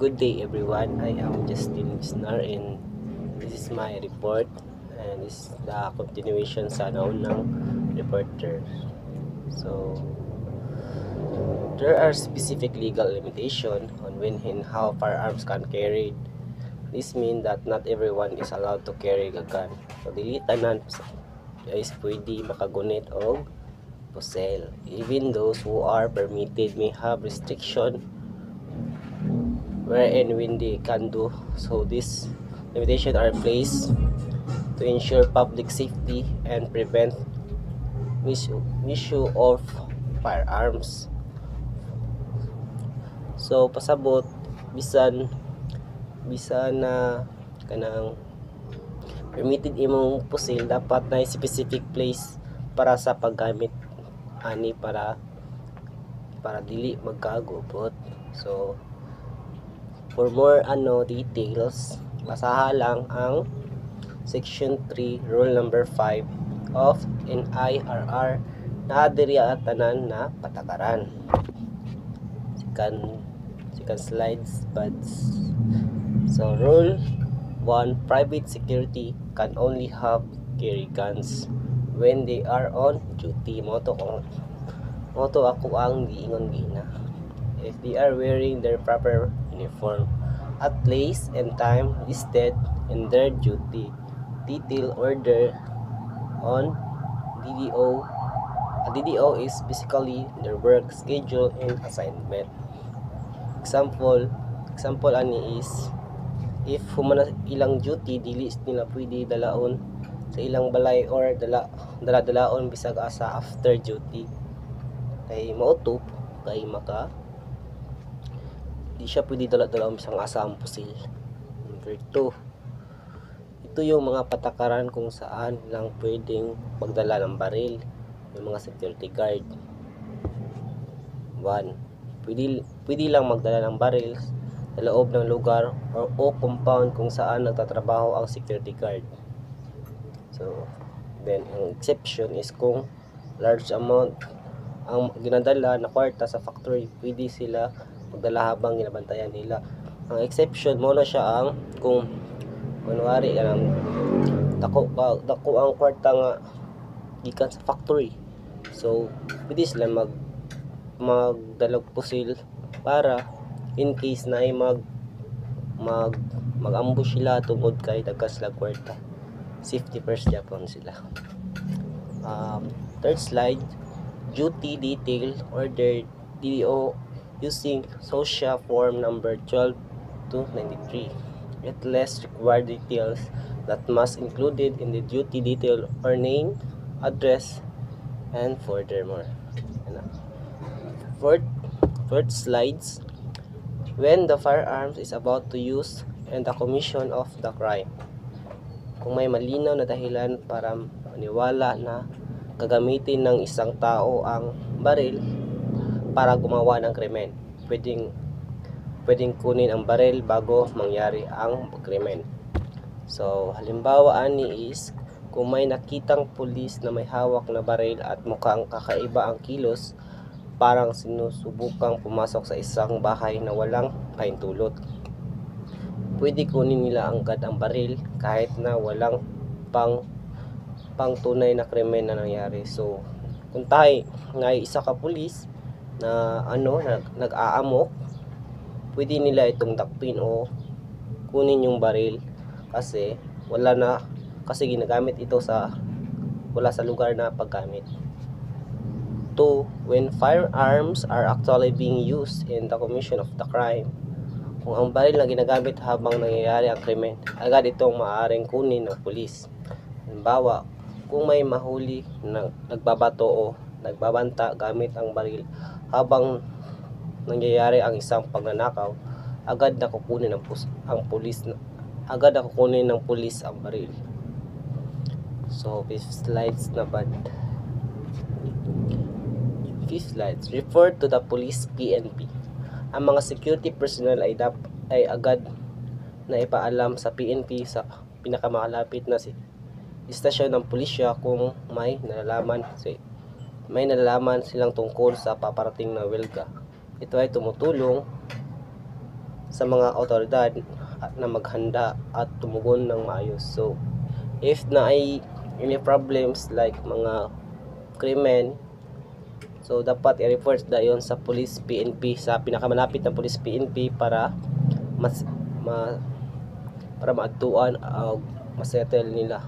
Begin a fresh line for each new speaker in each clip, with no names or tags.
Good day everyone, I am Justin Wisnar and this is my report and this is the continuation sa naunang reporter. So, there are specific legal limitations on when and how firearms can carried. This means that not everyone is allowed to carry a gun. So, dili tanan is pwede makagunit o posel. Even those who are permitted may have restriction where and when they can do so. These limitations are placed to ensure public safety and prevent misuse of firearms. So pasabot bisan na kanang permitted imong pusil, dapat na specific place para sa paggamit ani para dili magkagubot. So for more details, basaha lang ang Section 3, Rule number 5 of NIRR na diri tanan na patakaran. Sikan slides buds. So Rule 1, private security can only have carry guns when they are on duty. Moto ako ang giingon gina. If they are wearing their proper uniform at place and time listed in their duty detail order on DDO. A DDO is basically their work schedule and assignment. Example ani is if humana ilang duty, dili nila pwede dalaon sa ilang balay or dala-dalaon bisag asa after duty kay mautop kay maka di siya pwede dala-dalaon bisag asa ang pusil. Number 2, ito yung mga patakaran kung saan lang pwedeng magdala ng baril yung mga security guard. 1, pwede lang magdala ng baril sa loob ng lugar o compound kung saan nagtatrabaho ang security guard. So then ang exception is kung large amount ang ginadala na kwarta sa factory, pwede sila magdala habang ginabantayan nila. Ang exception mo na siya ang kung kunwari dako ang kwarta nga gikan sa factory, so pwede sila magdalag pusil para in case na ay mag-ambush sila tungod kay dagkas sila kwarta. Safety first Japan sila. Third slide, duty detail order DDO using SOSHA form number 12 to 93. It lists required details that must included in the duty detail or name, address, and furthermore. Fourth slides, when the firearms is about to use and the commission of the crime. Kung may malinaw na dahilan para maniwala na gagamitin ng isang tao ang baril para gumawa ng krimen, pwedeng kunin ang baril bago mangyari ang krimen. So halimbawa ani is kung may nakitang pulis na may hawak na baril at mukhang kakaiba ang kilos, parang sinusubukang pumasok sa isang bahay na walang pahintulot, pwede kunin nila agad ang baril kahit na walang pang tunay na krimen na nangyari. So kung tayo nga isa ka pulis na nag-aamok, pwede nila itong dakpin o kunin yung baril kasi ginagamit ito wala sa lugar na paggamit. 2, when firearms are actually being used in the commission of the crime. Kung ang baril na ginagamit habang nangyayari ang krimen, agad itong maaaring kunin ng pulis. Halimbawa, kung may mahuli na nagbabato o nagbabanta gamit ang baril habang nangyayari ang isang pagnanakaw, agad na kukunin ng pulis ang baril. So, 5 slides na bad. 5 slides, refer to the police PNP. Ang mga security personnel ay agad na ipaalam sa PNP sa pinakamalapit na istasyon ng pulisya kung may nalalaman silang tungkol sa paparating na welga. Ito ay tumutulong sa mga otoridad na maghanda at tumugon ng maayos. So if na ay any problems like mga krimen, so dapat i-report dayon sa police PNP, sa pinakamalapit na police PNP para para maadtuan o masettle nila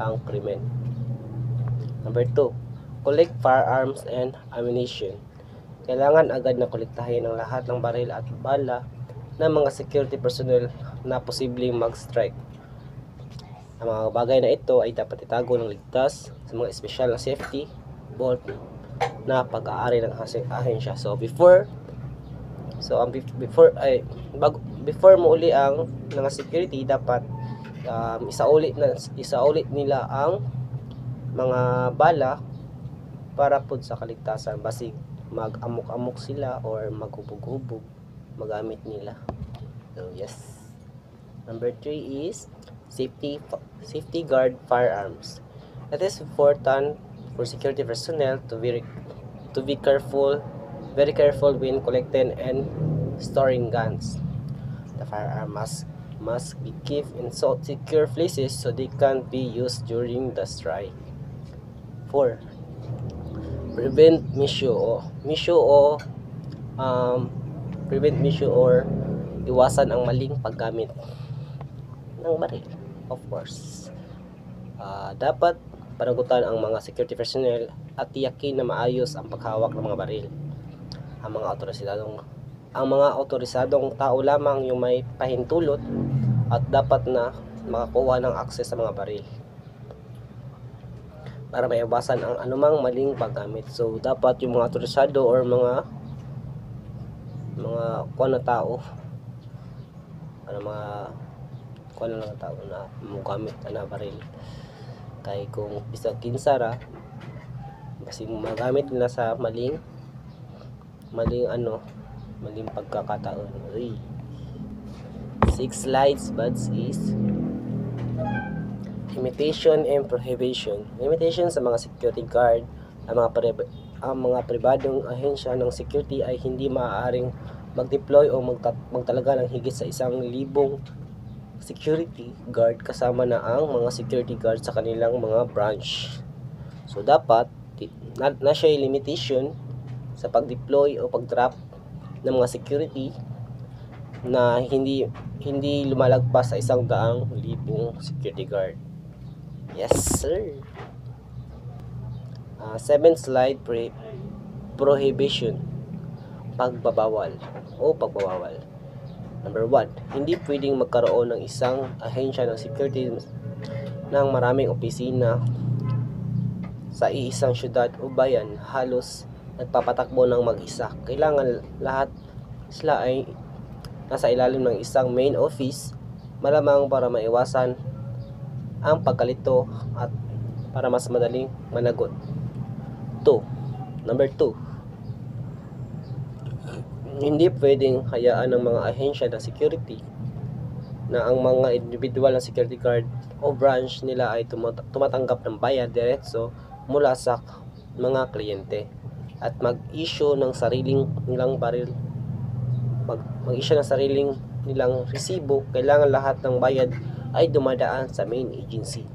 ang krimen. Number 2, collect firearms and ammunition. Kailangan agad na kolektahin ang lahat ng baril at bala ng mga security personnel na posibleng mag-strike. Ang mga bagay na ito ay dapat itago ng ligtas sa mga espesyal na safety vault na pag-aari ng ahensya. So before mo uli ang mga security, dapat isaulit nila ang mga bala para pud sa kaligtasan, basig mag-amok-amok sila or maghubog-hubog magamit nila. So yes. Number 3 is safety guard firearms. It is important for security personnel to be careful, very careful when collecting and storing guns. The firearm must be kept in secure places so they can be used during the strike. 4. Prevent misuse or iwasan ang maling paggamit ng baril. Of course, dapat panagutan ang mga security personnel at tiyakin na maayos ang paghawak ng mga baril. Ang mga otorisadong tao lamang yung may pahintulot at dapat na makakuha ng akses sa mga baril para maiwasan ang anumang maling paggamit. So dapat yung mga otorisado or mga tao, na magamit na baril, kay kung bisag kinsara kasi magamit nila sa maling pagkakataon. 6 slides buds is limitation and prohibition. Limitation sa mga security guard. Ang mga pribadong ahensya ng security ay hindi maaaring mag-deploy o magtalaga ng higit sa 1,000 security guard kasama na ang mga security guard sa kanilang mga branch. So dapat na siya limitation sa pag-deploy o pag-drop ng mga security na hindi lumalagpas sa 100,000 security guard. Yes sir. 7th slide, prohibition, pagbabawal. Number 1, hindi pwedeng magkaroon ng isang ahensya ng security ng maraming opisina sa iisang syudad o bayan halos nagpapatakbo ng mag-isa. Kailangan lahat sila ay nasa ilalim ng isang main office, malamang para maiwasan ang pagkalito at para mas madaling managot. Number 2, hindi pwedeng hayaan ng mga ahensya ng security na ang mga individual na security guard o branch nila ay tumatanggap ng bayad diretso mula sa mga kliyente at mag-issue ng sariling nilang baril, mag-issue ng sariling nilang resibo. Kailangan lahat ng bayad ay dumadaan sa main agency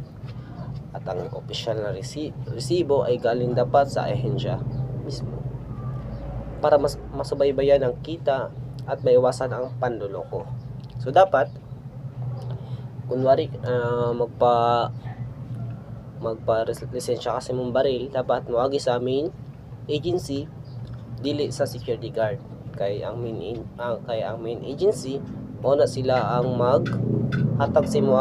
at ang opisyal na resibo ay galing dapat sa ahensya mismo para masubaybayan ang kita at maiwasan ang panloloko. So dapat kunwari magpa-lisensya kasi mong baril, dapat moagi sa main agency dili sa security guard, kay ang main agency na sila ang maghatag sa imo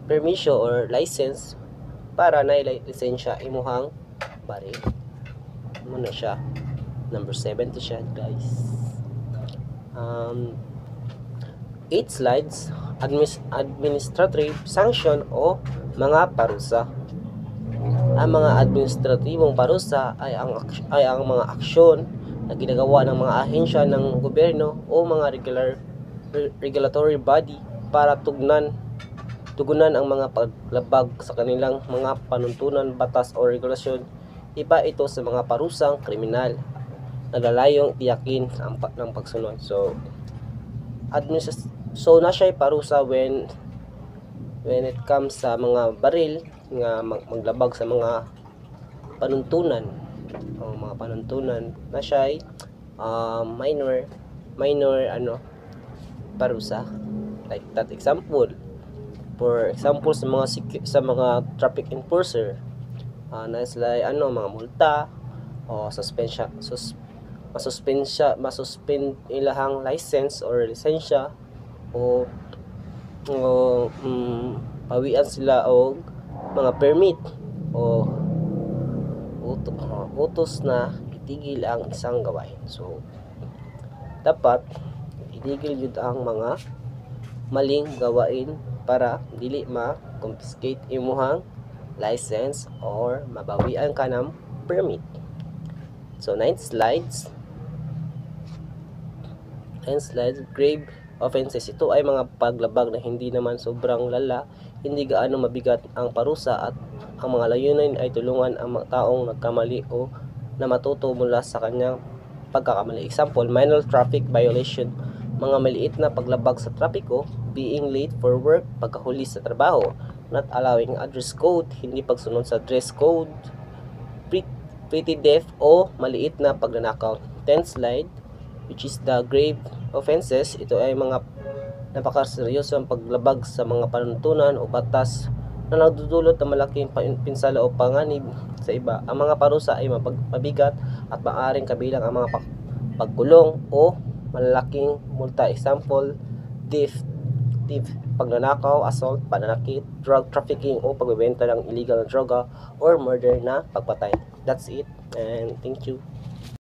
permission or license para na lisensya imuhang baril. Muna siya. Number 7 to siya, guys. 8 slides, administrative sanction o mga parusa. Ang mga administratibong parusa ay ang mga aksyon na ginagawa ng mga ahensya ng gobyerno o mga regulatory body para tugunan ang mga paglabag sa kanilang mga panuntunan, batas o regulasyon. Iba ito sa mga parusang kriminal na lalayong tiyakin ng pagsunod. So so na siya parusa when it comes sa mga baril nga maglabag sa mga panuntunan o mga panuntunan na siya minor parusa, like that example. For example, sa mga traffic enforcer, na sila mga multa o masuspend ilahang license or lisensya o pawian sila og mga permit o utos na itigil ang isang gawain. So dapat itigil yun ang mga maling gawain para dili ma-confiscate imuhang license or mabawian ka ng permit. So 9 slides, grave offenses. Ito ay mga paglabag na hindi naman sobrang lala, hindi gaano mabigat ang parusa, at ang mga layunin ay tulungan ang mga taong nagkamali o na matuto mula sa kanyang pagkakamali. Example, minor traffic violation, mga maliit na paglabag sa trapiko, being late for work, pagkahuli sa trabaho, not allowing a dress code, hindi pagsunod sa dress code, pretty deaf o maliit na pagnanakaw. 10th slide, which is the grave offenses. Ito ay mga napakaseryosong paglabag sa mga panuntunan o batas na nagdudulot ng malaking pinsala o panganib sa iba. Ang mga parusa ay mabigat at maaaring kabilang ang mga pagkulong o malalaking multa. Example, theft, pagnanakaw, assault, pananakit, drug trafficking o pagbebenta ng illegal na droga, or murder na pagpatay. That's it, and thank you.